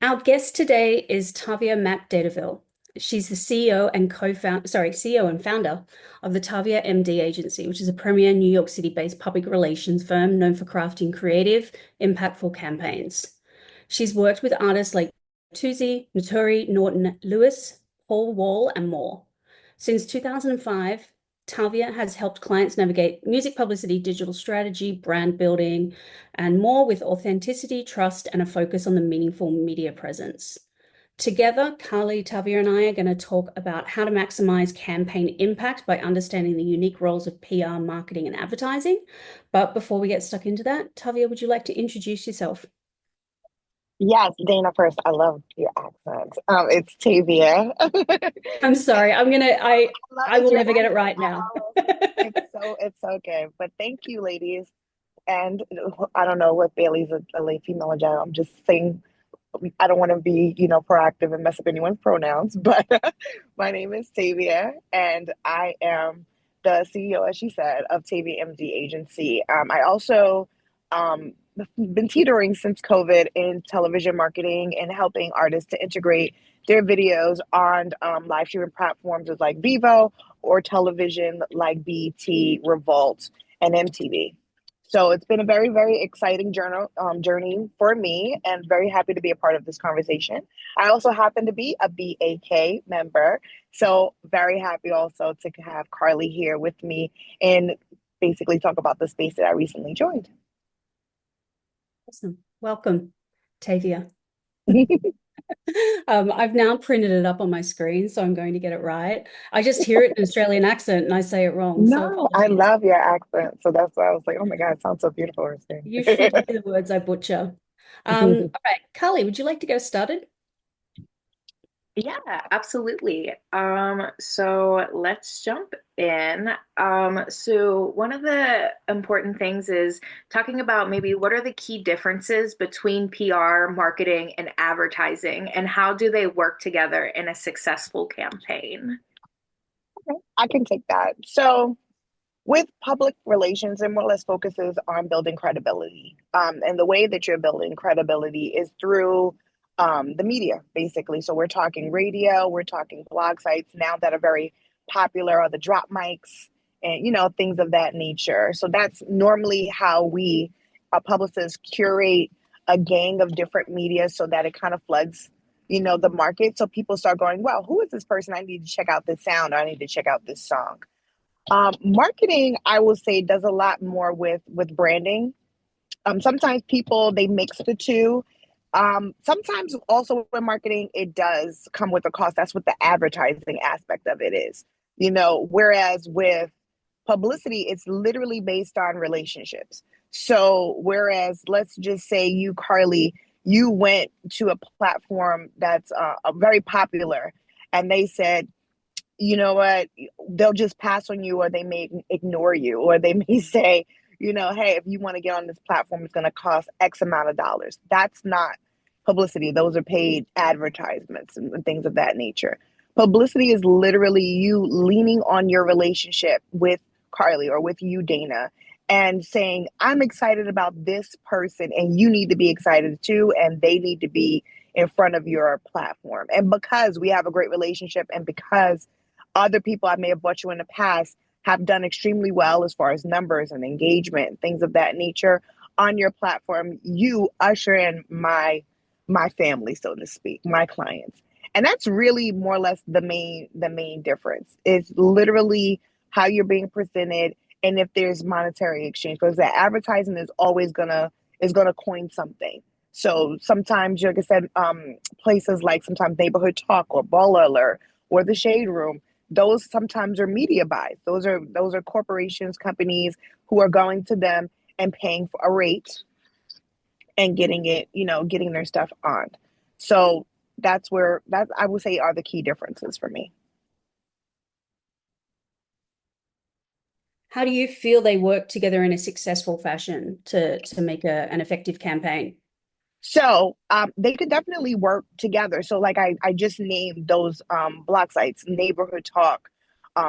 Our guest today is Tavia Mapp-Detterville. She's the CEO and CEO and founder of the TaviaMD Agency, which is a premier New York City-based public relations firm known for crafting creative, impactful campaigns. She's worked with artists like Toosii, Naturi Naughton-Lewis, Paul Wall, and more. Since 2005, Tavia has helped clients navigate music publicity, digital strategy, brand building, and more with authenticity, trust, and a focus on the meaningful media presence. Together, Carly, Tavia, and I are going to talk about how to maximize campaign impact by understanding the unique roles of PR, marketing, and advertising. But before we get stuck into that, Tavia, would you like to introduce yourself? Yes, Dana first. I love your accent. It's Tavia. I'm sorry. Love I it's will your never get it accent. right now. It's so good. But thank you, ladies. And I don't know what Bailey's a late female or gender. I'm just saying I don't want to be, proactive and mess up anyone's pronouns. But my name is Tavia, and I am the CEO, as she said, of TaviaMD Agency. I also um, been teetering since COVID in television marketing and helping artists to integrate their videos on live streaming platforms like Vivo or television like BET, Revolt, and MTV. So it's been a very, very exciting journey for me, and very happy to be a part of this conversation. I also happen to be a B.A.K member, so very happy also to have Carly here with me and basically talk about the space that I recently joined. Awesome. Welcome, Tavia. I've now printed it up on my screen, so I'm going to get it right. I just hear it in an Australian accent and I say it wrong, so No, I apologies. love your accent, so that's why I was like, oh my God, it sounds so beautiful. Or You should hear the words I butcher. All right, Carly, would you like to get us started? Yeah, absolutely. So let's jump in. So one of the important things is talking about maybe what are the key differences between PR, marketing, and advertising, and how do they work together in a successful campaign? I can take that. So with public relations, it more or less focuses on building credibility. And the way that you're building credibility is through the media, basically. So we're talking radio, we're talking blog sites now that are very popular, or the drop mics and, things of that nature. So that's normally how we, publicists, curate a gang of different media so that it kind of floods, the market. So people start going, well, who is this person? I need to check out this sound, or I need to check out this song. Marketing, I will say, does a lot more with branding. Sometimes people they mix the two. Sometimes also with marketing, it does come with a cost. That's what the advertising aspect of it is. Whereas with publicity, it's literally based on relationships. So whereas let's just say you, Carly, you went to a platform that's very popular, and they said, you know what, they'll just pass on you, or they may ignore you, or they may say, hey, if you want to get on this platform, it's going to cost X amount of dollars. That's not publicity. Those are paid advertisements and things of that nature. Publicity is literally you leaning on your relationship with Carly or with you, Dana, and saying, I'm excited about this person, and you need to be excited too, and they need to be in front of your platform. And because we have a great relationship, and because other people I may have bought you in the past have done extremely well as far as numbers and engagement and things of that nature on your platform, you usher in my family, so to speak, my clients. And that's really more or less the main difference. It's literally how you're being presented, and if there's monetary exchange, because the advertising is gonna coin something. So sometimes, like I said, places like sometimes Neighborhood Talk or Baller Alert or the Shade Room, those sometimes are media buys. Those are corporations, companies who are going to them and paying for a rate and getting their stuff on. So that I would say are the key differences for me. How do you feel they work together in a successful fashion to make an effective campaign? So they could definitely work together. So like I just named those blog sites, Neighborhood Talk,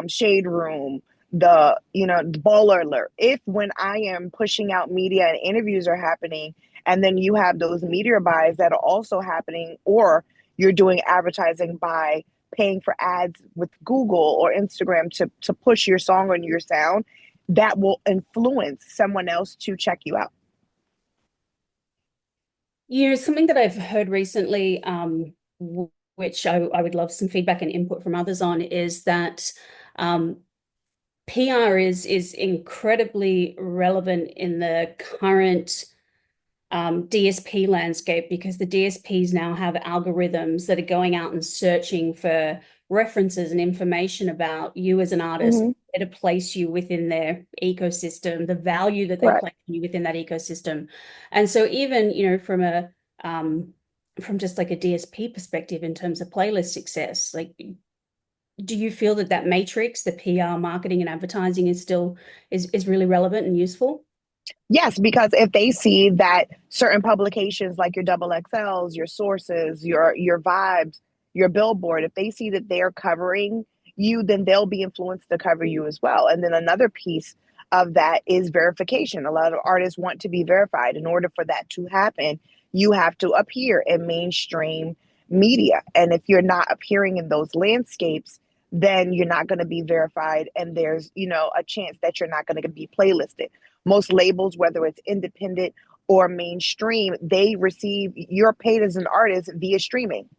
Shade Room, the Baller Alert. If when I am pushing out media and interviews are happening, And then you have those media buys that are also happening, or you're doing advertising by paying for ads with Google or Instagram to push your song or your sound that will influence someone else to check you out. Something that I've heard recently, which I would love some feedback and input from others on, is that um, PR is incredibly relevant in the current DSP landscape, because the DSPs now have algorithms that are going out and searching for references and information about you as an artist, Mm-hmm. to place you within their ecosystem, the value that they Correct. place you within that ecosystem. And so even, from just like a DSP perspective in terms of playlist success, like, do you feel that that matrix, the PR, marketing, and advertising is really relevant and useful? Yes, because if they see that certain publications like your double XLs, your sources, your vibes, your billboard, if they see that they're covering you, then they'll be influenced to cover you as well. And then another piece of that is verification. A lot of artists want to be verified. In order for that to happen, you have to appear in mainstream media. And if you're not appearing in those landscapes, then you're not going to be verified. And there's, a chance that you're not going to be playlisted. Most labels, whether it's independent or mainstream, you're paid as an artist via streaming.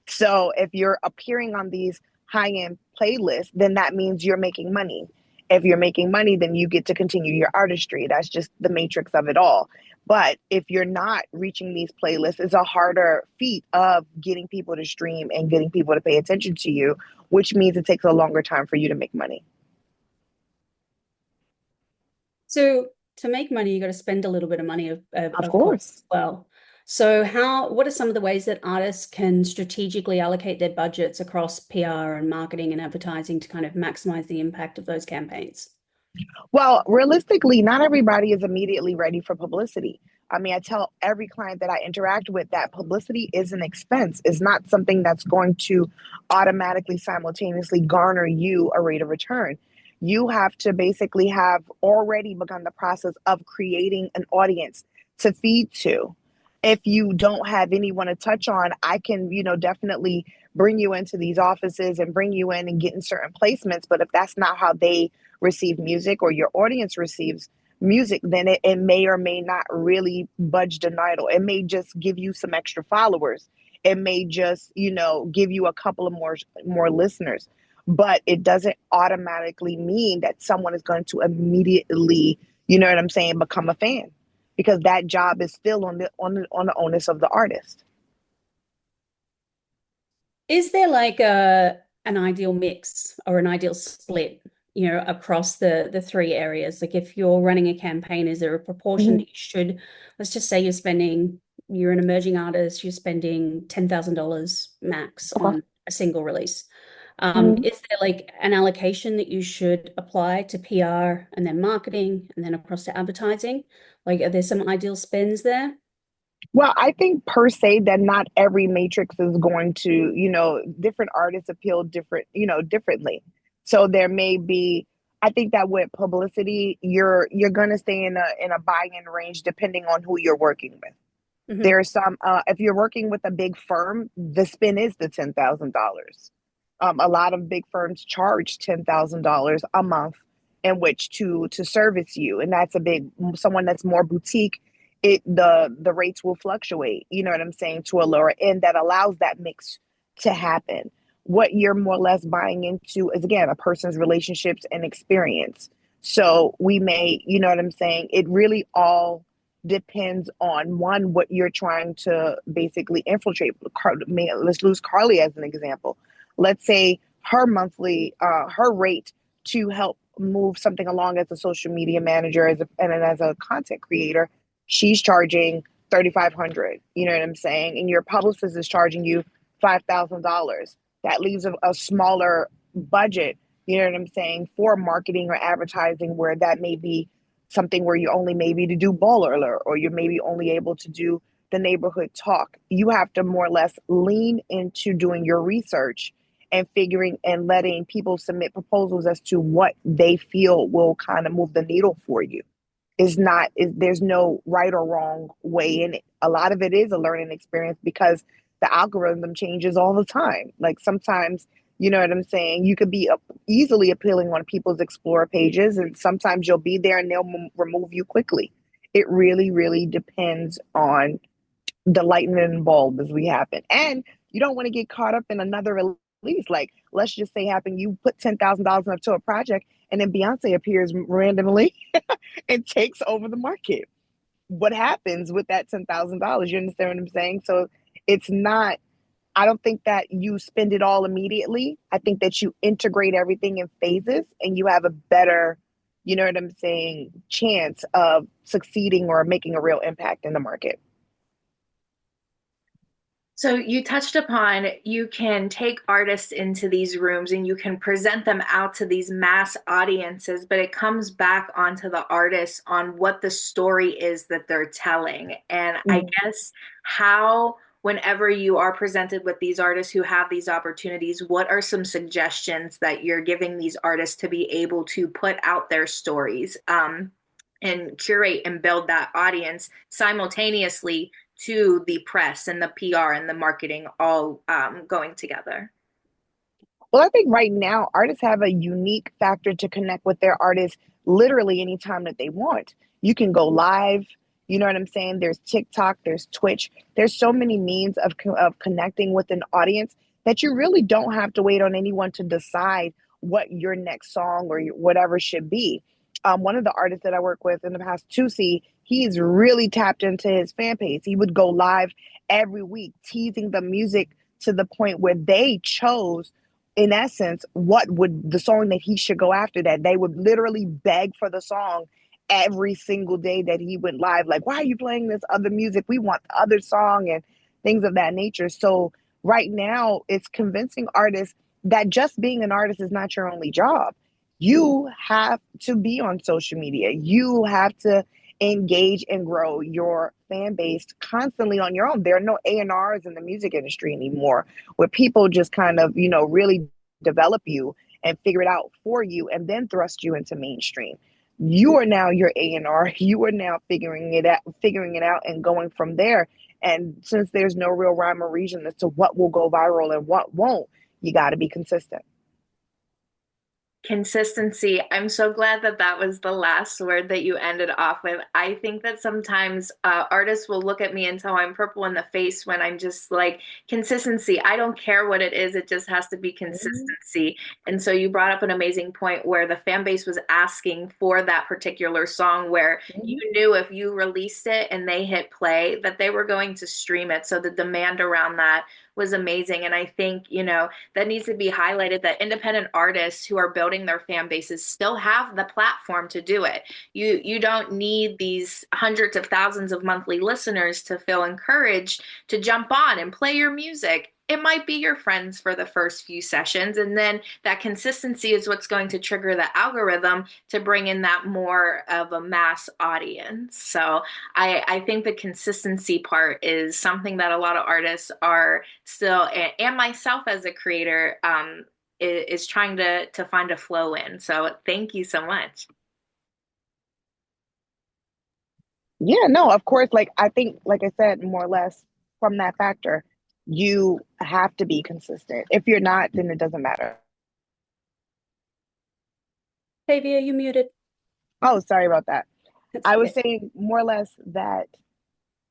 So if you're appearing on these high-end playlists, then that means you're making money. If you're making money, then you get to continue your artistry. That's just the matrix of it all. But if you're not reaching these playlists, it's a harder feat of getting people to stream and getting people to pay attention to you, which means it takes a longer time for you to make money. So to make money, you got to spend a little bit of money, Of of course, course. as well. So what are some of the ways that artists can strategically allocate their budgets across PR and marketing and advertising to kind of maximize the impact of those campaigns? Well, realistically, not everybody is immediately ready for publicity. I mean, I tell every client that I interact with that publicity is an expense. It's not something that's going to automatically simultaneously garner you a rate of return. You have to basically have already begun the process of creating an audience to feed to. If you don't have anyone to touch on, I can, definitely bring you into these offices and bring you in and get in certain placements. But if that's not how they receive music or your audience receives music, then it may or may not really budge the needle. It may just give you some extra followers. It may just, give you a couple of more listeners. But it doesn't automatically mean that someone is going to immediately, you know what I'm saying, become a fan, because that job is still on the onus of the artist. Is there like an ideal mix or an ideal split, across the three areas? Like, if you're running a campaign, is there a proportion Mm-hmm. that let's just say you're an emerging artist, you're spending $10,000 max Okay. on a single release. Mm-hmm. Is there like an allocation that you should apply to PR and then marketing and then across to advertising? Like, are there some ideal spends there? Well, I think per se that not every matrix is going to, different artists appeal differently. So there may be, I think that with publicity, you're gonna stay in a buy-in range depending on who you're working with. Hmm. There's some if you're working with a big firm, the spin is the $10,000. A lot of big firms charge $10,000 a month in which to service you, and that's a big someone that's more boutique. The rates will fluctuate. You know what I'm saying, to a lower end that allows that mix to happen. What you're more or less buying into is again a person's relationships and experience. So we may, you know what I'm saying. It really all depends on one what you're trying to basically infiltrate. Let's use Carly as an example. Let's say her rate to help move something along as a social media manager and as a content creator, she's charging 3,500. You know what I'm saying? And your publicist is charging you $5,000. That leaves a smaller budget. You know what I'm saying, for marketing or advertising, where that may be something where you're only maybe to do baller alert, or you're maybe only able to do the neighborhood talk. You have to more or less lean into doing your research and figuring and letting people submit proposals as to what they feel will kind of move the needle for you. There's no right or wrong way in it. A lot of it is a learning experience because the algorithm changes all the time. Like sometimes, you know what I'm saying, you could be easily appealing on people's explore pages, and sometimes you'll be there and they'll remove you quickly. It really, really depends on the lightning bulb as we happen. And you don't want to get caught up in another release. Like, let's just say happen you put $10,000 into a project and then Beyonce appears randomly and takes over the market. What happens with that $10,000? You understand what I'm saying? So it's not, I don't think that you spend it all immediately. I think that you integrate everything in phases and you have a better, you know what I'm saying, chance of succeeding or making a real impact in the market. So you touched upon you can take artists into these rooms and you can present them out to these mass audiences, but it comes back onto the artists on what the story is that they're telling. And I Mhm. guess how, whenever you are presented with these artists who have these opportunities, what are some suggestions that you're giving these artists to be able to put out their stories, and curate and build that audience simultaneously to the press and the PR and the marketing all going together? Well, I think right now artists have a unique factor to connect with their artists literally anytime that they want. You can go live, you know what I'm saying? There's TikTok, there's Twitch. There's so many means of connecting with an audience that you really don't have to wait on anyone to decide what your next song or whatever should be. One of the artists that I work with in the past, Toosii, he's really tapped into his fan base. He would go live every week, teasing the music to the point where they chose, in essence, what would the song that he should go after, that they would literally beg for the song every single day that he went live. Like, why are you playing this other music? We want the other song and things of that nature. So right now it's convincing artists that just being an artist is not your only job. You have to be on social media. You have to engage and grow your fan base constantly on your own. There are no A&Rs in the music industry anymore where people just kind of, really develop you and figure it out for you and then thrust you into mainstream. You are now your A&R. You are now figuring it out and going from there. And since there's no real rhyme or reason as to what will go viral and what won't, you got to be consistent. Consistency. I'm so glad that that was the last word that you ended off with. I think that sometimes artists will look at me until I'm purple in the face when I'm just like, consistency. I don't care what it is, it just has to be Mhm. consistency. And so you brought up an amazing point where the fan base was asking for that particular song, where you Mhm. knew if you released it and they hit play, that they were going to stream it. So the demand around that was amazing. And I think, that needs to be highlighted, that independent artists who are building their fan bases still have the platform to do it. You don't need these hundreds of thousands of monthly listeners to feel encouraged to jump on and play your music. It might be your friends for the first few sessions, and then that consistency is what's going to trigger the algorithm to bring in that more of a mass audience. So I think the consistency part is something that a lot of artists are still, and myself as a creator, is trying to find a flow in. So thank you so much. Yeah, no, of course. Like, I think, like I said, more or less from that factor, you have to be consistent. If you're not, then it doesn't matter. Tavia, you muted. Oh, sorry about that. That's I was okay. saying more or less that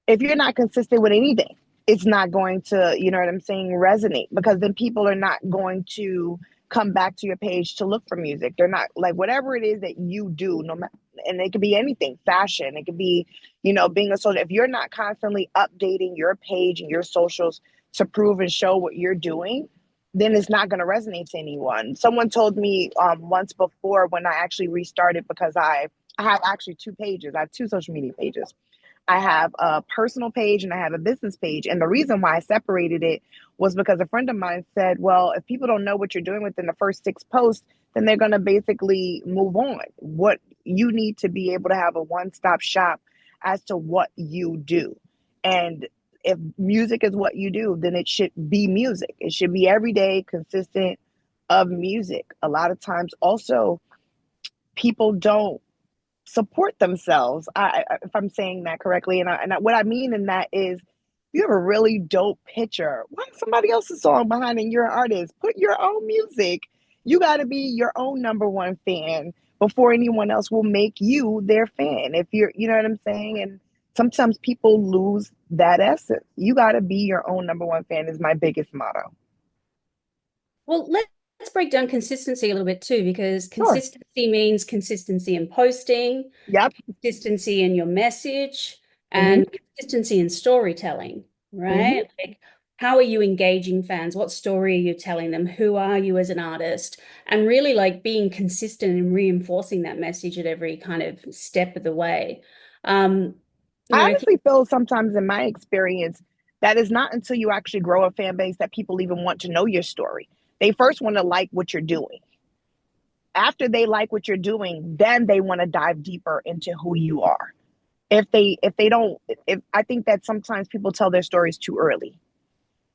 if you're not consistent with anything, it's not going to, you know what I'm saying, resonate, because then people are not going to come back to your page to look for music. They're not like, whatever it is that you do, no matter, and it could be anything, fashion, it could be, being a social. If you're not constantly updating your page and your socials to prove and show what you're doing, then it's not going to resonate to anyone. Someone told me once before when I actually restarted, because I have actually two pages. I have two social media pages. I have a personal page and I have a business page. And the reason why I separated it was because a friend of mine said, well, if people don't know what you're doing within the first six posts, then they're going to basically move on. What you need to be able to have a one stop shop as to what you do. And if music is what you do, then it should be music. It should be everyday, consistent of music. A lot of times, also, people don't support themselves. If I'm saying that correctly, what I mean in that is, you have a really dope picture. Why somebody else's song behind and you're an artist? Put your own music. You got to be your own number one fan before anyone else will make you their fan. If you're, you know what I'm saying? And sometimes people lose that essence. You got to be your own number one fan is my biggest motto. Well, let's break down consistency a little bit too, because Sure. consistency means consistency in posting, Yep. consistency in your message, Hmm. and consistency in storytelling, Hmm. right? Like, how are you engaging fans? What story are you telling them? Who are you as an artist? And really, like, being consistent and reinforcing that message at every kind of step of the way. Um, I I think honestly feel sometimes in my experience that is not until you actually grow a fan base that people even want to know your story. They first want to like what you're doing. After they like what you're doing, then they want to dive deeper into who you are. If they don't, if I think that sometimes people tell their stories too early.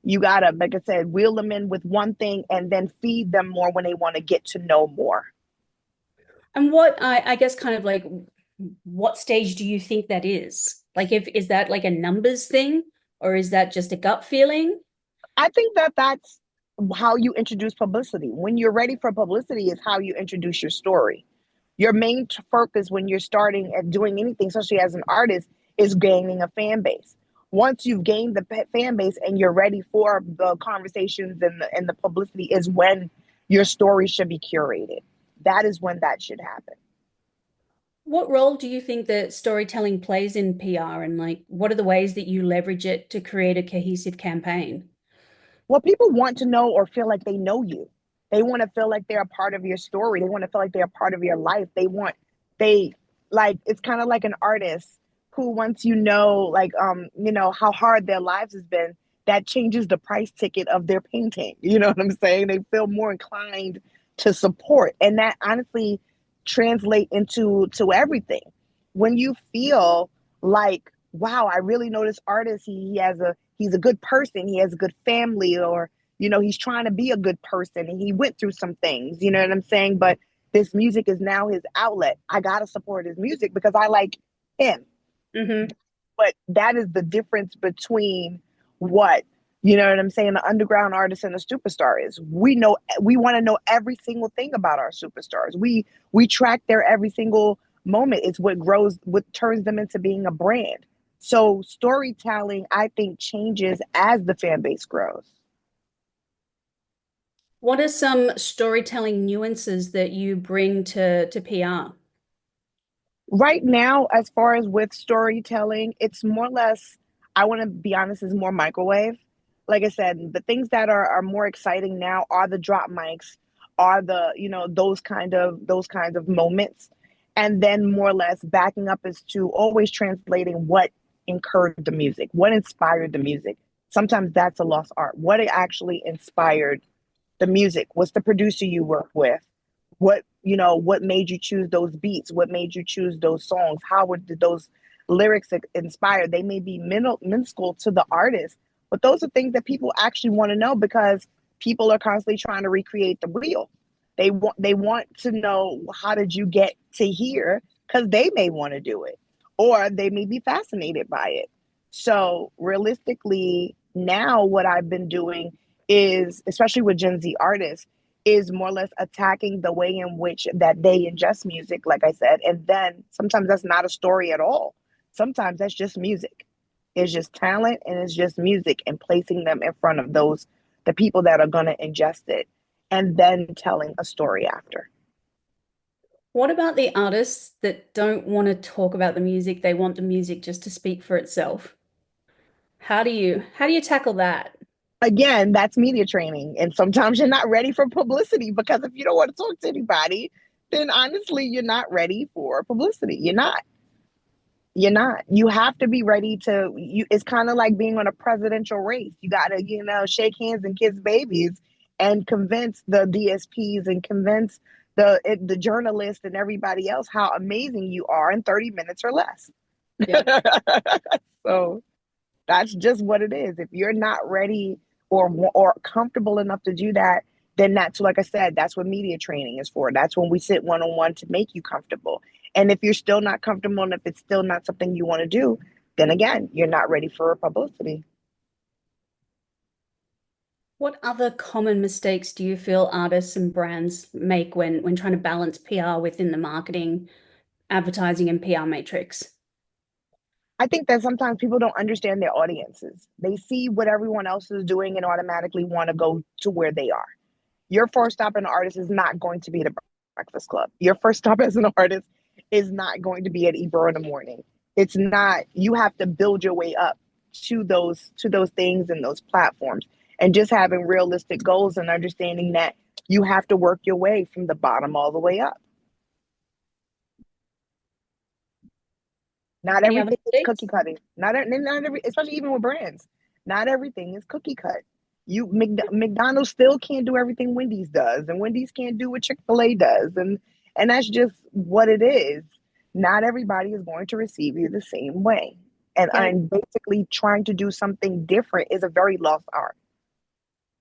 You gotta, like I said, wheel them in with one thing and then feed them more when they want to get to know more. And what I guess kind of like what stage do you think that is? Like if is that like a numbers thing or is that just a gut feeling? I think that that's how you introduce publicity. When you're ready for publicity, is how you introduce your story. Your main focus when you're starting at doing anything, especially as an artist, is gaining a fan base. Once you've gained the fan base and you're ready for the conversations and the publicity, is when your story should be curated. That is when that should happen. What role do you think that storytelling plays in PR and like what are the ways that you leverage it to create a cohesive campaign? Well, people want to know or feel like they know you. They want to feel like they're a part of your story. They want to feel like they're a part of your life. They like, it's kind of like an artist who, once you know how hard their lives has been, that changes the price ticket of their painting. You know what I'm saying? They feel more inclined to support. And that honestly translate into everything. When you feel like, wow, I really know this artist. He's a good person. He has a good family, or he's trying to be a good person, and he went through some things. You know what I'm saying? But this music is now his outlet. I gotta support his music because I like him. Hmm. But that is the difference between what you know what I'm saying, the underground artist and the superstar is. We want to know every single thing about our superstars. We track their every single moment. It's what turns them into being a brand. So storytelling, I think, changes as the fan base grows. What are some storytelling nuances that you bring to PR? Right now, as far as with storytelling, it's more or less, I want to be honest, is more microwave. Like I said, the things that are more exciting now are the drop mics, are the, those kinds of moments. And then more or less backing up is to always translating what incurred the music, what inspired the music. Sometimes that's a lost art. What actually inspired the music? What's the producer you work with? What made you choose those beats? What made you choose those songs? Did those lyrics inspire? They may be minuscule to the artist, but those are things that people actually want to know, because people are constantly trying to recreate the wheel. They want to know, how did you get to here, because they may want to do it, or they may be fascinated by it. So realistically, now what I've been doing is, especially with Gen Z artists, is more or less attacking the way in which that they ingest music, like I said. And then sometimes that's not a story at all. Sometimes that's just music. It's just talent and it's just music, and placing them in front of the people that are going to ingest it, and then telling a story after. What about the artists that don't want to talk about the music? They want the music just to speak for itself. How do you tackle that? Again, that's media training. And sometimes you're not ready for publicity, because if you don't want to talk to anybody, then honestly, you're not ready for publicity. You're not. You're not. You have to be ready to. It's kind of like being on a presidential race. You got to, shake hands and kiss babies, and convince the DSPs and convince the journalists and everybody else how amazing you are in 30 minutes or less. Yeah. So that's just what it is. If you're not ready or comfortable enough to do that, then that's, like I said, that's what media training is for. That's when we sit one on one to make you comfortable. And if you're still not comfortable and if it's still not something you want to do, then again, you're not ready for publicity. What other common mistakes do you feel artists and brands make when trying to balance PR within the marketing, advertising, and PR matrix? I think that sometimes people don't understand their audiences. They see what everyone else is doing and automatically want to go to where they are. Your first stop as an artist is not going to be the Breakfast Club. Your first stop as an artist is not going to be at Ebro in the morning. It's not. You have to build your way up to those things and those platforms, and just having realistic goals and understanding that you have to work your way from the bottom all the way up. Not Any other everything is cookie mistakes? cutting. Not every, especially even with brands. Not everything is cookie cut. McDonald's still can't do everything Wendy's does, and Wendy's can't do what Chick-fil-A does, and that's just what it is. Not everybody is going to receive you the same way, and Yeah. basically trying to do something different is a very lost art.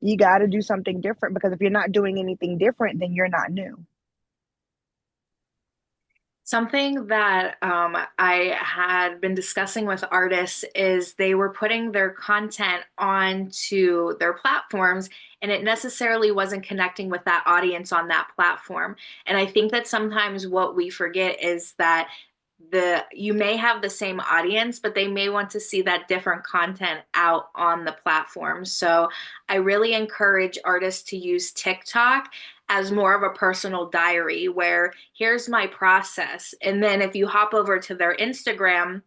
You got to do something different because if you're not doing anything different, then you're not new. Something that I had been discussing with artists is they were putting their content onto their platforms, and it necessarily wasn't connecting with that audience on that platform. And I think that sometimes what we forget is that you may have the same audience, but they may want to see that different content out on the platform. So I really encourage artists to use TikTok as more of a personal diary where here's my process. And then if you hop over to their Instagram,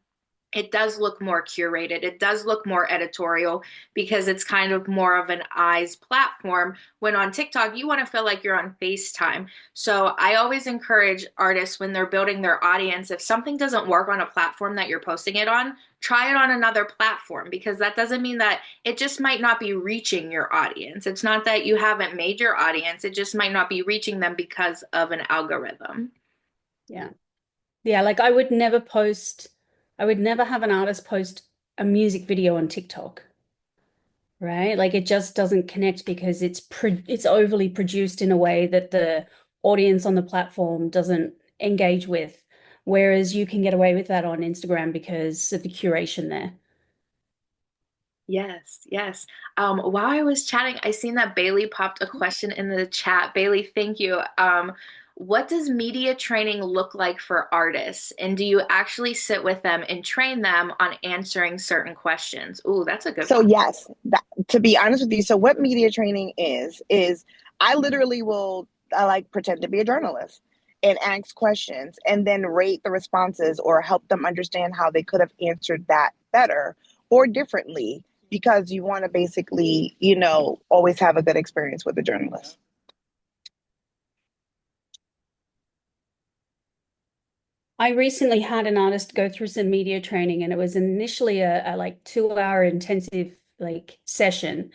it does look more curated. It does look more editorial because it's kind of more of an eyes platform. When on TikTok, you want to feel like you're on FaceTime. So I always encourage artists when they're building their audience, if something doesn't work on a platform that you're posting it on, try it on another platform because that doesn't mean that it just might not be reaching your audience. It's not that you haven't made your audience, it just might not be reaching them because of an algorithm. Yeah. Yeah, like I would never have an artist post a music video on TikTok, right? Like it just doesn't connect because it's overly produced in a way that the audience on the platform doesn't engage with. Whereas you can get away with that on Instagram because of the curation there. Yes, yes. While I was chatting, I seen that Bailey popped a question in the chat. Bailey, thank you. What does media training look like for artists? And do you actually sit with them and train them on answering certain questions? Ooh, that's a good So question. yes, to be honest with you, so what media training is I literally will I like pretend to be a journalist and ask questions and then rate the responses or help them understand how they could have answered that better or differently because you want to basically, always have a good experience with a journalist. I recently had an artist go through some media training, and it was initially a like 2 hour intensive like session.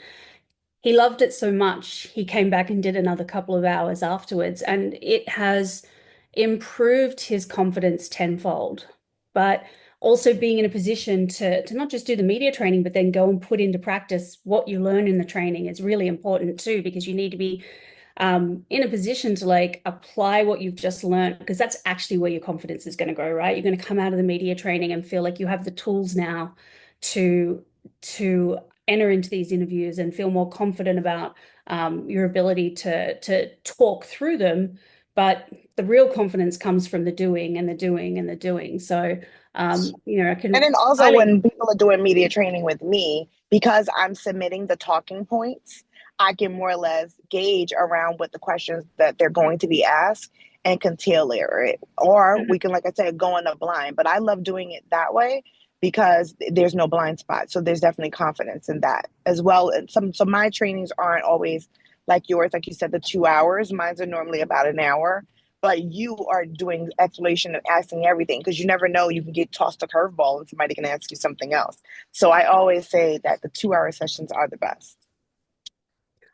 He loved it so much, he came back and did another couple of hours afterwards, and it has improved his confidence tenfold. But also being in a position to not just do the media training, but then go and put into practice what you learn in the training is really important too, because you need to be in a position to like apply what you've just learned, because that's actually where your confidence is going to go, right? You're going to come out of the media training and feel like you have the tools now to to enter into these interviews and feel more confident about your ability to talk through them. But the real confidence comes from the doing and the doing and the doing. So I And can then also highly. when people are doing media training with me, because I'm submitting the talking points, I can more or less gauge around what the questions that they're going to be asked and can tailor it. Or we can, like I said, go in a blind. But I love doing it that way because there's no blind spot. So there's definitely confidence in that as well. And so my trainings aren't always like yours, like you said, the 2 hours. Mine's are normally about an hour, but you are doing exploration and asking everything because you never know, you can get tossed a curveball and somebody can ask you something else. So I always say that the 2 hour sessions are the best.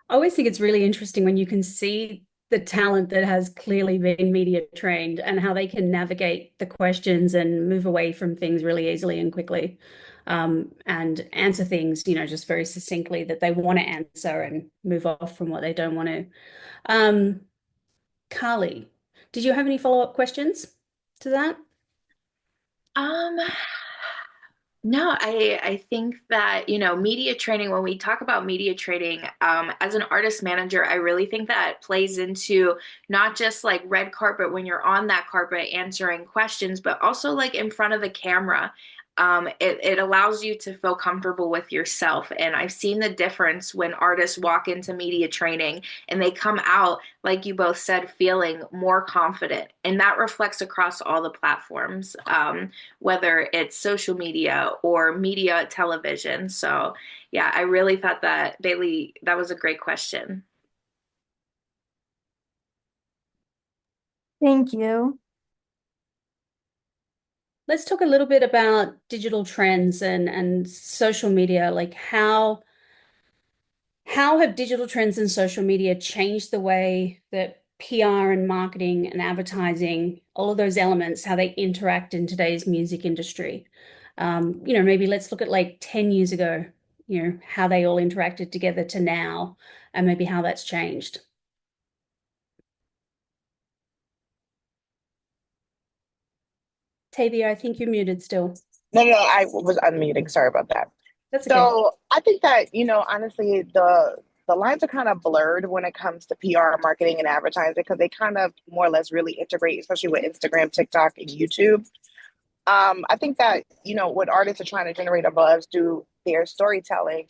I always think it's really interesting when you can see the talent that has clearly been media trained and how they can navigate the questions and move away from things really easily and quickly, and answer things, just very succinctly that they want to answer and move off from what they don't want to. Um, Carly, did you have any follow-up questions? to that? Um, No, I think that, media training, when we talk about media training, as an artist manager, I really think that plays into not just like red carpet when you're on that carpet answering questions, but also like in front of the camera. It allows you to feel comfortable with yourself. And I've seen the difference when artists walk into media training and they come out, like you both said, feeling more confident. And that reflects across all the platforms. Whether it's social media or media television. So, yeah, I really thought that Bailey, that was a great question. Thank you. Let's talk a little bit about digital trends and social media. Like how have digital trends and social media changed the way that PR and marketing and advertising, all of those elements, how they interact in today's music industry? Maybe let's look at like 10 years ago, how they all interacted together to now, and maybe how that's changed. Tavia, I think you're muted still. No, I was unmuting. Sorry about that. That's okay. So I think that, honestly, the lines are kind of blurred when it comes to PR, marketing, and advertising because they kind of more or less really integrate, especially with Instagram, TikTok, and YouTube. I think that, when artists are trying to generate a buzz through their storytelling,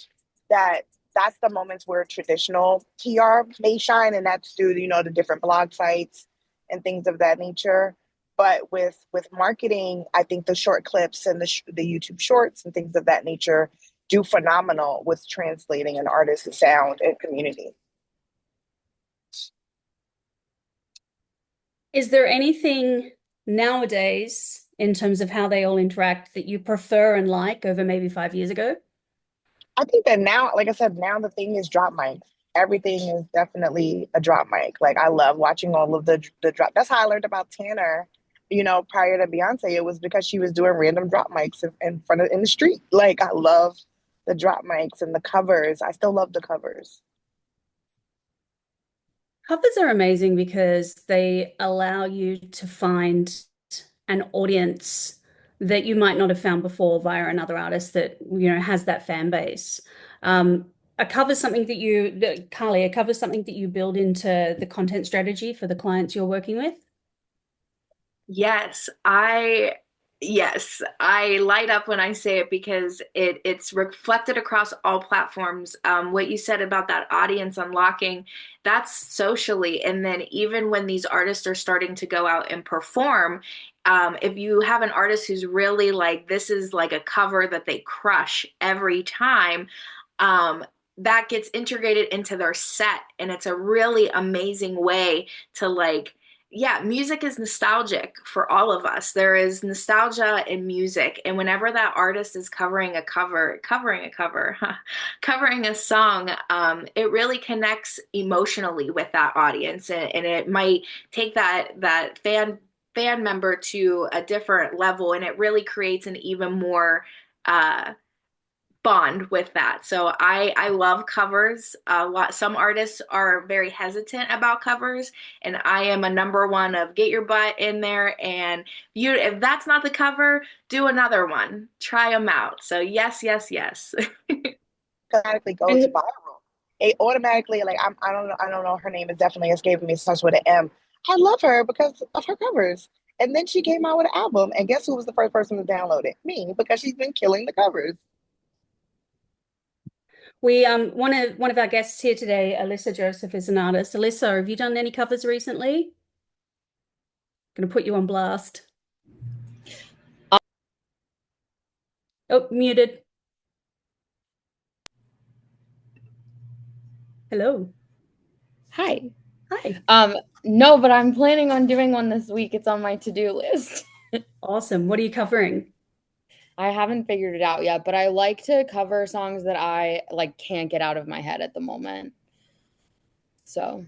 that that's the moments where traditional PR may shine, and that's through, the different blog sites and things of that nature. But with marketing, I think the short clips and the YouTube shorts and things of that nature do phenomenal with translating an artist's sound and community. Is there anything nowadays in terms of how they all interact that you prefer and like over maybe 5 years ago? I think that now, like I said, now the thing is drop mics. Everything is definitely a drop mic. Like I love watching all of the drop. That's how I learned about Tanner. Prior to Beyonce, it was because she was doing random drop mics in front of in the street. Like I love the drop mics and the covers. I still love the covers. Covers are amazing because they allow you to find an audience that you might not have found before via another artist that, has that fan base. A cover something Carly, a cover something that you build into the content strategy for the clients you're working with? Yes, I light up when I say it because it's reflected across all platforms. What you said about that audience unlocking, that's socially. And then even when these artists are starting to go out and perform, if you have an artist who's really like, this is like a cover that they crush every time, um, that gets integrated into their set. And it's a really amazing way to like, yeah, music is nostalgic for all of us. There is nostalgia in music. And whenever that artist is covering a song, it really connects emotionally with that audience. And it might take that fan member to a different level. And it really creates an even more bond with that. So I love covers. Some artists are very hesitant about covers, and I am a number one of get your butt in there, and you if that's not the cover, do another one. Try them out. So yes, yes, yes. Automatically goes And viral. It automatically, like I don't know. Her name is definitely escaping me. It starts with an M. I love her because of her covers. And then she came out with an album, and guess who was the first person to download it? Me, because she's been killing the covers. we one of our guests here today, Alyssa Joseph, is an artist. Alyssa, have you done any covers recently? Gonna put you on blast. Oh, muted. Hello. Hi. Hi. No, but I'm planning on doing one this week. It's on my to-do list. Awesome. What are you covering? I haven't figured it out yet, but I like to cover songs that I like can't get out of my head at the moment. So,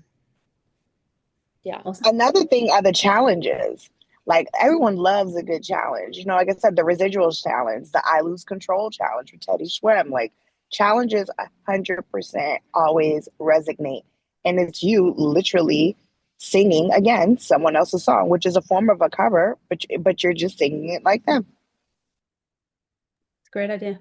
yeah. Awesome. Another thing are the challenges. Like everyone loves a good challenge. Like I said, the residuals challenge, the I lose control challenge with Teddy Schwem. Like challenges 100% always resonate. And it's you literally singing again someone else's song, which is a form of a cover, but you're just singing it like them. It's a great idea.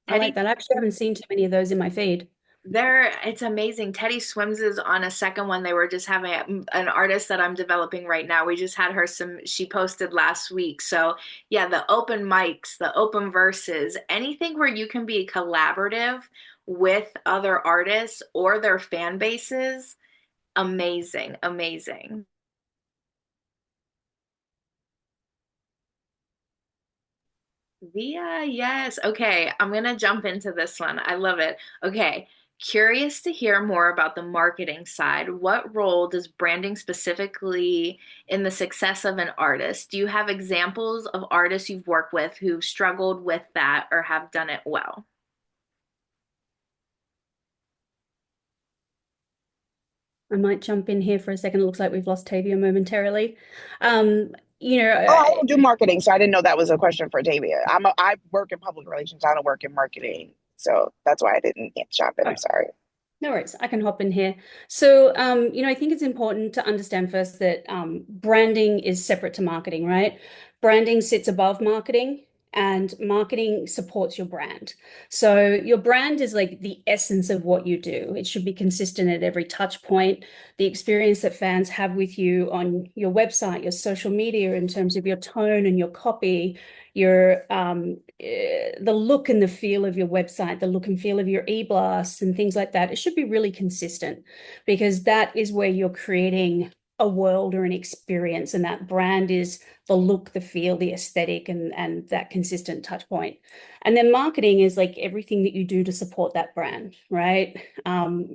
I like Teddy, that. I actually haven't seen too many of those in my feed. it's amazing. Teddy Swims is on a second one. They were just having an artist that I'm developing right now. We just had her she posted last week. So yeah, the open mics, the open verses, anything where you can be collaborative with other artists or their fan bases, amazing, amazing. Via, yes. Okay, I'm gonna jump into this one. I love it. Okay, curious to hear more about the marketing side. What role does branding specifically in the success of an artist? Do you have examples of artists you've worked with who've struggled with that or have done it well? I might jump in here for a second. It looks like we've lost Tavia momentarily. You know, Oh, I don't do marketing, so I didn't know that was a question for Tavia. I work in public relations. I don't work in marketing, so that's why I didn't jump in. I'm sorry. no worries, I can hop in here. So, I think it's important to understand first that branding is separate to marketing, right? Branding sits above marketing, and marketing supports your brand. So, your brand is like the essence of what you do. It should be consistent at every touch point. The experience that fans have with you on your website, your social media, in terms of your tone and your copy, your the look and the feel of your website, the look and feel of your e-blasts and things like that. It should be really consistent because that is where you're creating a world or an experience, and that brand is the look, the feel, the aesthetic, and that consistent touch point. And then marketing is like everything that you do to support that brand, right?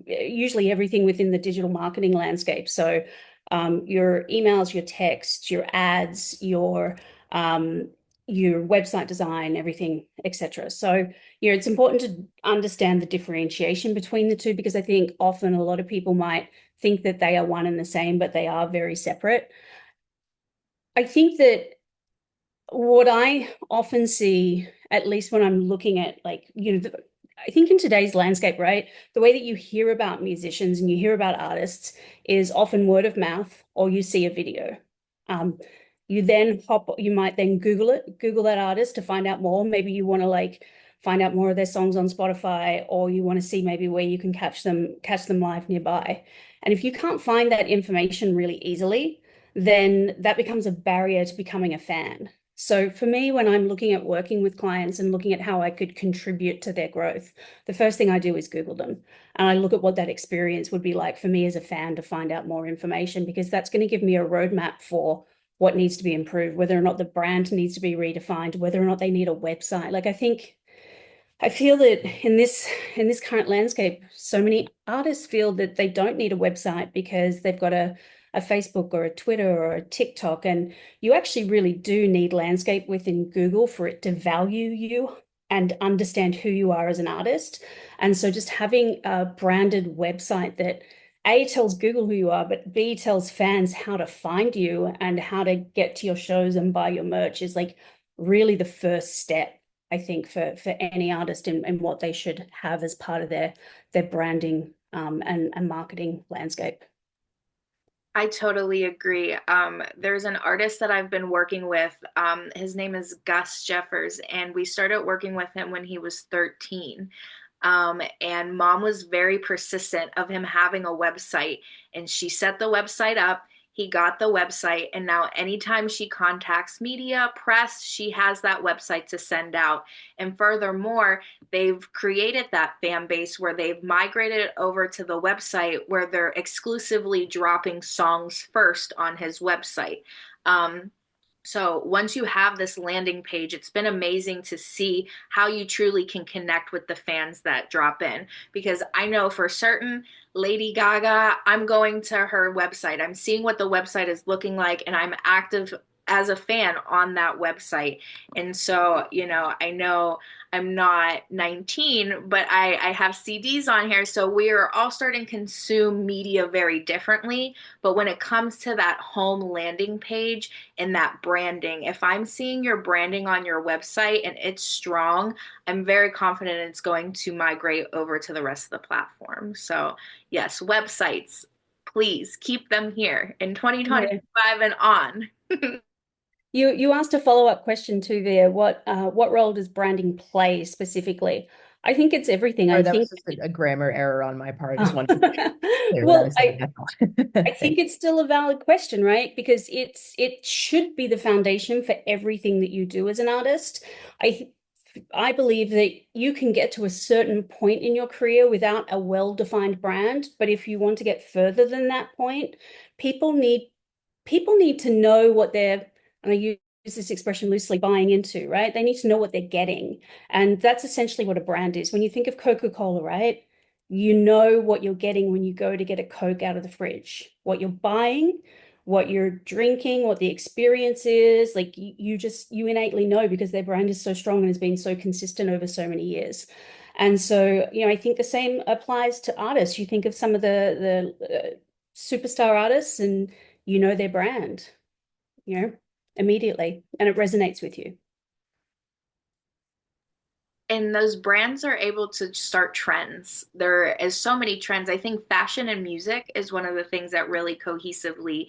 Usually everything within the digital marketing landscape. So your emails, your texts, your ads, your website design, everything, etc. So, it's important to understand the differentiation between the two because I think often a lot of people might think that they are one and the same, but they are very separate. I think that what I often see, at least when I'm looking at I think in today's landscape, right, the way that you hear about musicians and you hear about artists is often word of mouth or you see a video. Um, you might then Google that artist to find out more. Maybe you want to find out more of their songs on Spotify, or you want to see maybe where you can catch them live nearby. And if you can't find that information really easily, then that becomes a barrier to becoming a fan. So for me, when I'm looking at working with clients and looking at how I could contribute to their growth, the first thing I do is Google them. And I look at what that experience would be like for me as a fan to find out more information, because that's going to give me a roadmap for what needs to be improved, whether or not the brand needs to be redefined, whether or not they need a website. I feel that in this current landscape, so many artists feel that they don't need a website because they've got a Facebook or a Twitter or a TikTok, and you actually really do need landscape within Google for it to value you and understand who you are as an artist. And so just having a branded website that A tells Google who you are, but B tells fans how to find you and how to get to your shows and buy your merch is like really the first step, I think, for any artist and what they should have as part of their branding and marketing landscape. I totally agree. There's an artist that I've been working with. His name is Gus Jeffers, and we started working with him when he was 13. And mom was very persistent of him having a website, and she set the website up. He got the website, and now anytime she contacts media, press, she has that website to send out. And furthermore, they've created that fan base where they've migrated it over to the website where they're exclusively dropping songs first on his website. So once you have this landing page, it's been amazing to see how you truly can connect with the fans that drop in. Because I know for certain, Lady Gaga, I'm going to her website. I'm seeing what the website is looking like, and I'm active as a fan on that website. And so, I know I'm not 19, but I have CDs on here. So we are all starting to consume media very differently. But when it comes to that home landing page and that branding, if I'm seeing your branding on your website and it's strong, I'm very confident it's going to migrate over to the rest of the platform. So yes, websites, please keep them here in Yeah. 2025 and on. You asked a follow-up question too there. What role does branding play specifically? I think it's everything. Sorry, I that think was just a grammar error on my part. I just wanted to be clear well, that I said I think it's still a valid question, right? Because it should be the foundation for everything that you do as an artist. I believe that you can get to a certain point in your career without a well-defined brand, but if you want to get further than that point, people need to know what they're, and I use this expression loosely, buying into, right? They need to know what they're getting. And that's essentially what a brand is. When you think of Coca-Cola, right? You know what you're getting when you go to get a Coke out of the fridge, what you're buying, what you're drinking, what the experience is. Like you innately know because their brand is so strong and has been so consistent over so many years. And so, I think the same applies to artists. You think of some of the superstar artists and you know their brand, immediately, and it resonates with you. And those brands are able to start trends. There is so many trends. I think fashion and music is one of the things that really cohesively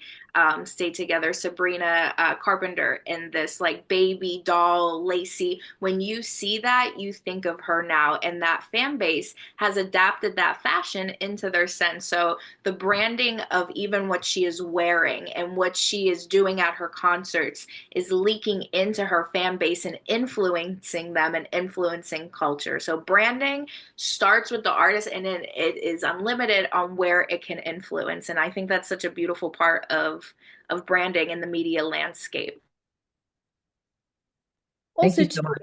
stay together. Sabrina Carpenter in this like baby doll, lacy. When you see that, you think of her now, and that fan base has adapted that fashion into their sense. So the branding of even what she is wearing and what she is doing at her concerts is leaking into her fan base and influencing them and influencing culture. So branding starts with the artist, and then it is unlimited on where it can influence. And I think that's such a beautiful part of branding in the media landscape. Thank Also, you so much.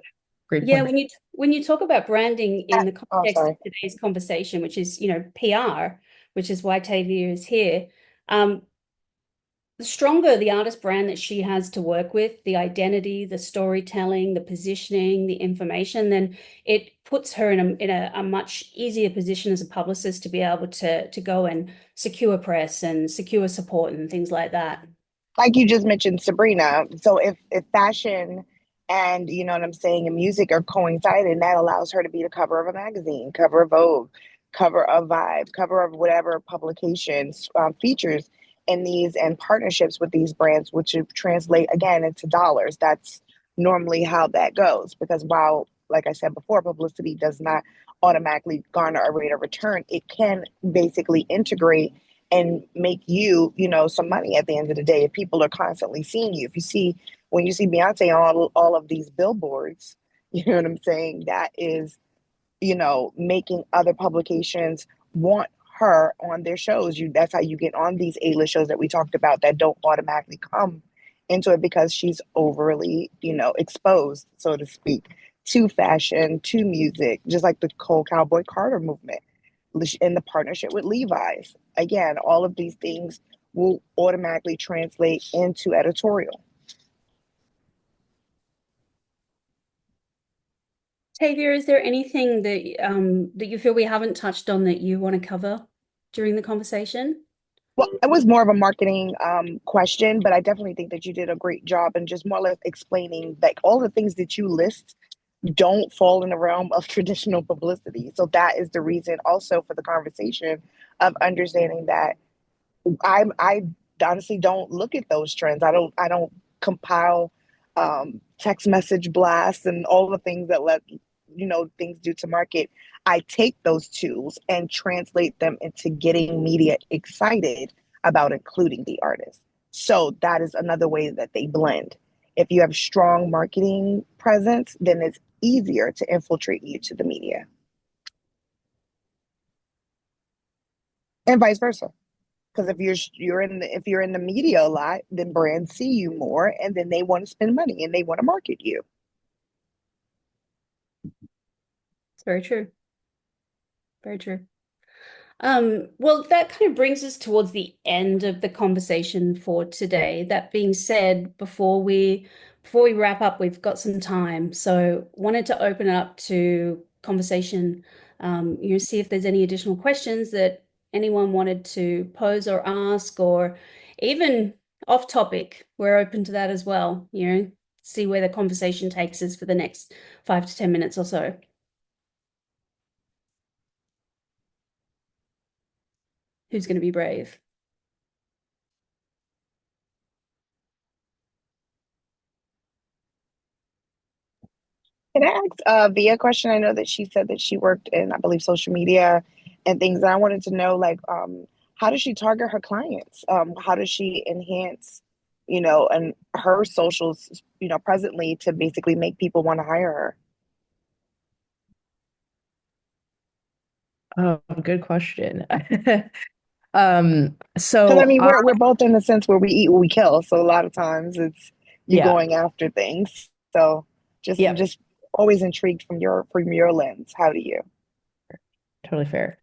Great yeah, point. when you talk about branding in the Oh, context of sorry. today's conversation, which is, PR, which is why Tavia is here, the stronger the artist brand that she has to work with, the identity, the storytelling, the positioning, the information, then it puts her in a much easier position as a publicist to be able to go and secure press and secure support and things like that. Like you just mentioned, Sabrina. So if fashion and you know what I'm saying, and music are coinciding, that allows her to be the cover of a magazine, cover of Vogue, cover of Vibe, cover of whatever publications features in these and partnerships with these brands, which would translate again into dollars. That's normally how that goes because while, like I said before, publicity does not automatically garner a rate of return, it can basically integrate and make you, some money at the end of the day. If people are constantly seeing you, when you see Beyonce on all of these billboards, you know what I'm saying? That is, making other publications want her on their shows. That's how you get on these A-list shows that we talked about that don't automatically come into it because she's overly, exposed, so to speak, to fashion, to music, just like the Cole Cowboy Carter movement in the partnership with Levi's. Again, all of these things will automatically translate into editorial. Tavia, is there anything that you feel we haven't touched on that you want to cover during the conversation? Well, it was more of a marketing question, but I definitely think that you did a great job in just more or less explaining like all the things that you list don't fall in the realm of traditional publicity. So that is the reason also for the conversation of understanding that I honestly don't look at those trends. I don't compile text message blasts and all the things that let things do to market. I take those tools and translate them into getting media excited about including the artist. So that is another way that they blend. If you have strong marketing presence, then it's easier to infiltrate you to the media, and vice versa. Because if you're in the media a lot, then brands see you more, and then they want to spend money and they want to market you. It's very true. Very true. Well, that kind of brings us towards the end of the conversation for today. That being said, before we wrap up, we've got some time, so wanted to open it up to conversation. See if there's any additional questions that anyone wanted to pose or ask, or even off topic. We're open to that as well. See where the conversation takes us for the next 5 to 10 minutes or so. Who's going to be brave? Can I ask Via a question? I know that she said that she worked in, I believe, social media and things. And I wanted to know, like, how does she target her clients? How does she enhance, and her socials, presently to basically make people want to hire her? Oh, good question. Because I So mean, we're both in the sense where we eat what we kill. So a lot of times it's you yeah, going after things. So I'm yeah, just always intrigued from your lens. How do you? totally fair.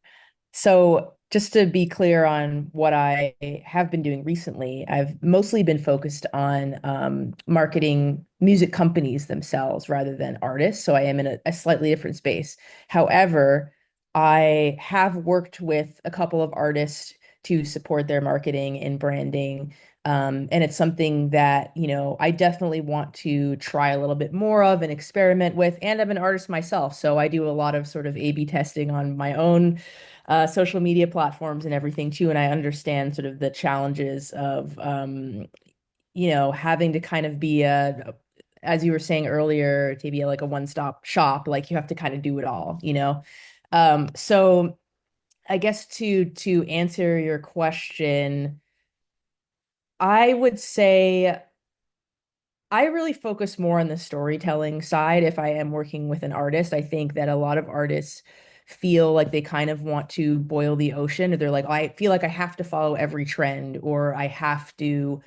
So, just to be clear on what I have been doing recently, I've mostly been focused on marketing music companies themselves rather than artists. So, I am in a slightly different space. However, I have worked with a couple of artists to support their marketing and branding. And it's something that, I definitely want to try a little bit more of and experiment with. And I'm an artist myself. So, I do a lot of sort of A/B testing on my own social media platforms and everything too. And I understand sort of the challenges of, having to kind of be as you were saying earlier, to be like a one-stop shop, like you have to kind of do it all. So I guess to answer your question, I would say I really focus more on the storytelling side if I am working with an artist. I think that a lot of artists feel like they kind of want to boil the ocean, or they're like, "Oh, I feel like I have to follow every trend, or I have to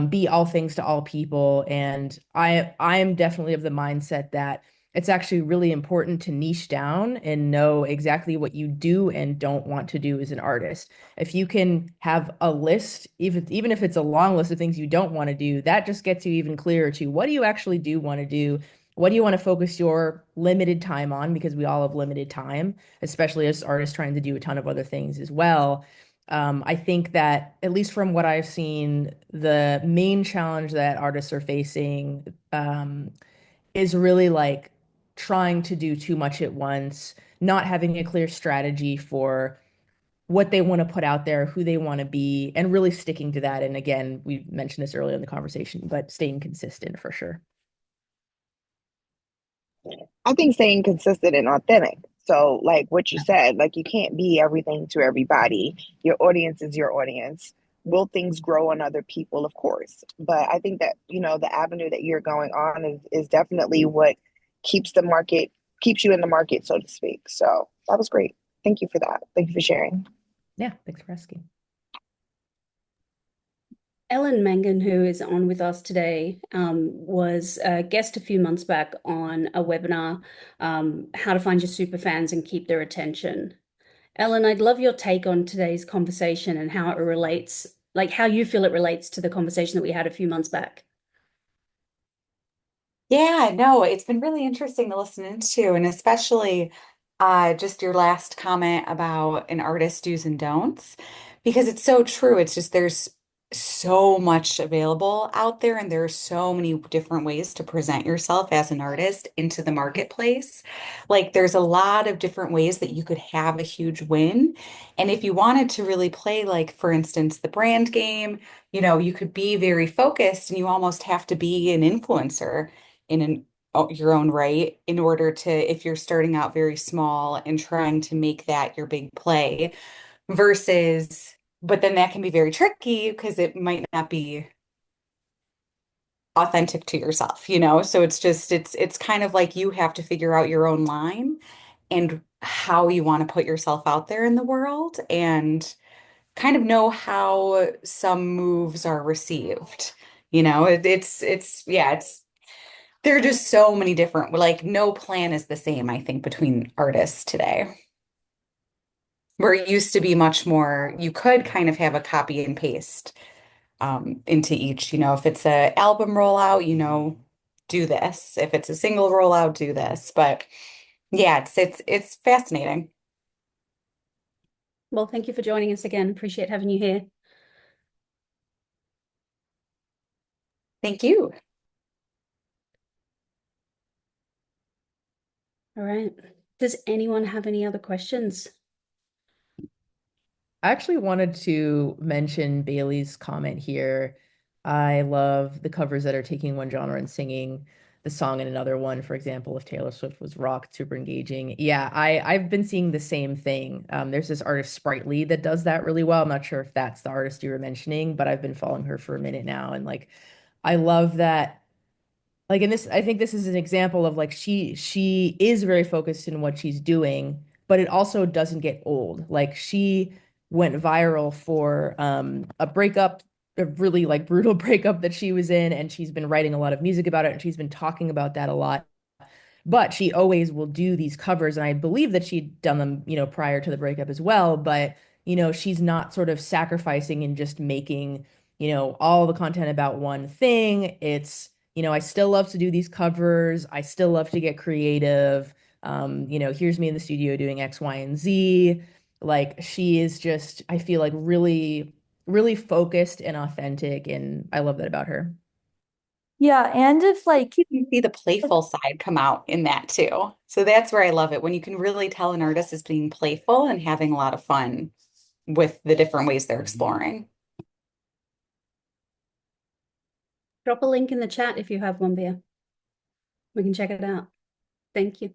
be all things to all people." And I am definitely of the mindset that it's actually really important to niche down and know exactly what you do and don't want to do as an artist. If you can have a list, even if it's a long list of things you don't want to do, that just gets you even clearer to what do you actually do want to do? What do you want to focus your limited time on? Because we all have limited time, especially as artists trying to do a ton of other things as well. I think that, at least from what I've seen, the main challenge that artists are facing is really like trying to do too much at once, not having a clear strategy for what they want to put out there, who they want to be, and really sticking to that. And again, we mentioned this earlier in the conversation, but staying consistent for sure. I think staying consistent and authentic. So, like what you said, like you can't be everything to everybody. Your audience is your audience. Will things grow on other people? Of course. But I think that, the avenue that you're going on is definitely what keeps the market, keeps you in the market, so to speak. So that was great. Thank you for that. Thank you for sharing. Yeah, thanks for asking. Ellen Mangan, who is on with us today, was a guest a few months back on a webinar, How to Find Your Superfans and Keep Their Attention. Ellen, I'd love your take on today's conversation and how it relates, like how you feel it relates to the conversation that we had a few months back. Yeah, no, it's been really interesting to listen into, and especially just your last comment about an artist's do's and don'ts, because it's so true. It's just there's so much available out there, and there are so many different ways to present yourself as an artist into the marketplace. Like there's a lot of different ways that you could have a huge win. And if you wanted to really play, like, for instance, the brand game, you could be very focused and you almost have to be an influencer your own right in order to, if you're starting out very small and trying to make that your big play versus, but then that can be very tricky because it might not be authentic to yourself. So it's kind of like you have to figure out your own line and how you want to put yourself out there in the world and kind of know how some moves are received. It's there are just so many different, like, no plan is the same, I think, between artists today. Where it used to be much more, you could kind of have a copy and paste into each, if it's a album rollout, do this. If it's a single rollout, do this. But yeah, it's fascinating. Well, thank you for joining us again. Appreciate having you here. Thank you. All right. Does anyone have any other questions? I actually wanted to mention Bailey's comment here. I love the covers that are taking one genre and singing. the song in another one, for example, if Taylor Swift was rock, super engaging. Yeah, I've been seeing the same thing. There's this artist Sprightly that does that really well. I'm not sure if that's the artist you were mentioning, but I've been following her for a minute now, and like I love that. Like in this, I think this is an example of like she is very focused in what she's doing, but it also doesn't get old. Like she went viral for a breakup, a really like brutal breakup that she was in, and she's been writing a lot of music about it, and she's been talking about that a lot. But she always will do these covers, and I believe that she'd done them, prior to the breakup as well. But, she's not sort of sacrificing and just making, all the content about one thing. It's, I still love to do these covers. I still love to get creative. Here's me in the studio doing X, Y, and Z. Like she is just, I feel like really, really focused and authentic, and I love that about her. Yeah, and if like You can see the playful side come out in that too. So that's where I love it when you can really tell an artist is being playful and having a lot of fun with the different ways they're exploring. Drop a link in the chat if you have one, Bea. We can check it out. Thank you.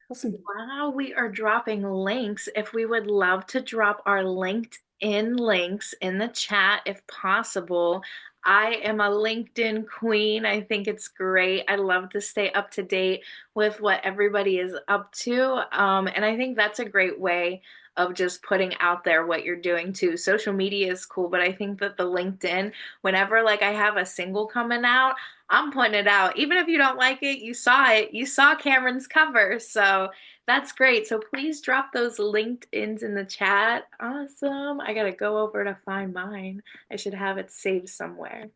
Awesome. Wow, we are dropping links. If we would love to drop our LinkedIn links in the chat if possible. I am a LinkedIn queen. I think it's great. I love to stay up to date with what everybody is up to. And I think that's a great way of just putting out there what you're doing too. Social media is cool, but I think that the LinkedIn, whenever like I have a single coming out, I'm putting it out. Even if you don't like it, you saw it. You saw Cameron's cover. So that's great. So please drop those LinkedIns in the chat. Awesome. I got to go over to find mine. I should have it saved somewhere.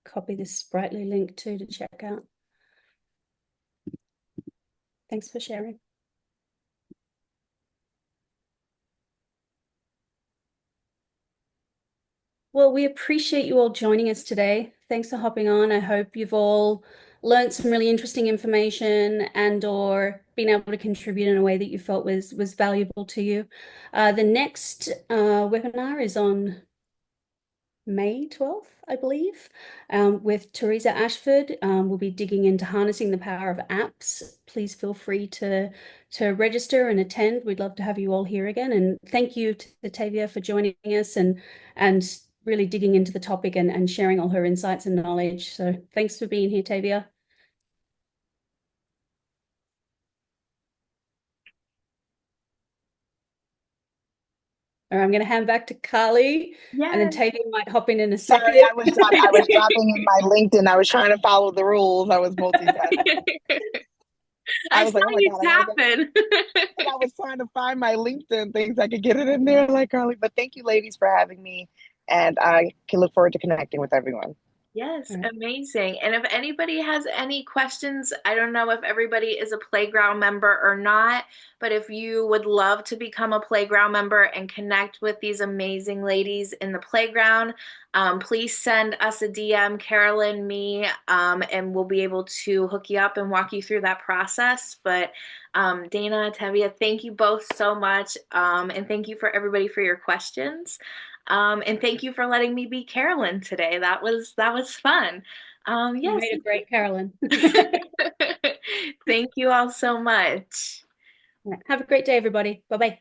Copy this Sprightly link too to check out. Thanks for sharing. Well, we appreciate you all joining us today. Thanks for hopping on. I hope you've all learned some really interesting information and or been able to contribute in a way that you felt was valuable to you. The next webinar is on May 12th, I believe, with Teresa Ashford. We'll be digging into harnessing the power of apps. Please feel free to register and attend. We'd love to have you all here again. And thank you to Tavia for joining us and really digging into the topic and sharing all her insights and knowledge. So thanks for being here, Tavia. All right, I'm going to hand back to Carly, and then Tavia might hop in a second. Sorry, I was dropping in my LinkedIn. I was trying to follow the rules. I was multitasking. I was saw like, oh my you God, tapping. I was trying to find my LinkedIn things. I could get it in there like Carly. But thank you, ladies, for having me. And I can look forward to connecting with everyone. Yes, amazing. And if anybody has any questions, I don't know if everybody is a Play.Ground member or not, but if you would love to become a Play.Ground member and connect with these amazing ladies in the Play.Ground, please send us a DM, Carolyn, me, and we'll be able to hook you up and walk you through that process. But Dayna, Tavia, thank you both so much. And thank you for everybody for your questions. And thank you for letting me be Carolyn today. That was fun. You Yes. made a great Carolyn. Thank you all so much. Have a great day, everybody. Bye-bye.